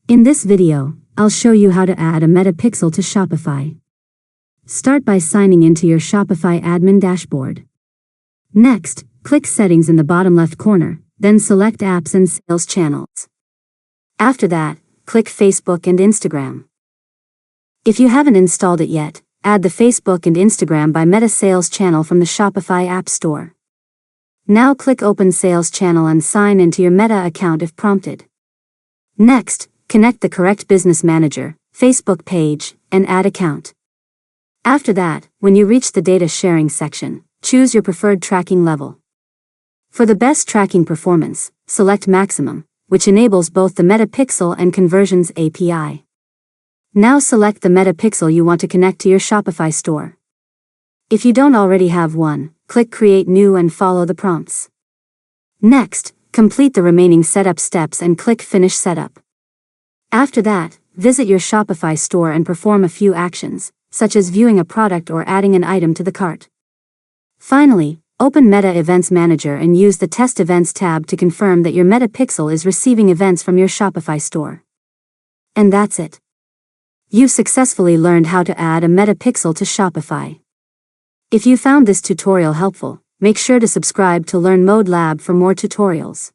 In this video, I'll show you how to add a Meta Pixel to Shopify. Start by signing into your Shopify admin dashboard. Next, click Settings in the bottom left corner, then select Apps and Sales Channels. After that, click Facebook and Instagram. If you haven't installed it yet, add the Facebook and Instagram by Meta Sales Channel from the Shopify App Store. Now click Open Sales Channel and sign into your Meta account if prompted. Next, connect the correct Business Manager, Facebook page, and add account. After that, when you reach the data sharing section, choose your preferred tracking level. For the best tracking performance, select Maximum, which enables both the Meta Pixel and Conversions API. Now select the Meta Pixel you want to connect to your Shopify store. If you don't already have one, click Create New and follow the prompts. Next, complete the remaining setup steps and click Finish Setup. After that, visit your Shopify store and perform a few actions, such as viewing a product or adding an item to the cart. Finally, open Meta Events Manager and use the Test Events tab to confirm that your Meta Pixel is receiving events from your Shopify store. And that's it. You've successfully learned how to add a Meta Pixel to Shopify. If you found this tutorial helpful, make sure to subscribe to Learn Mode Lab for more tutorials.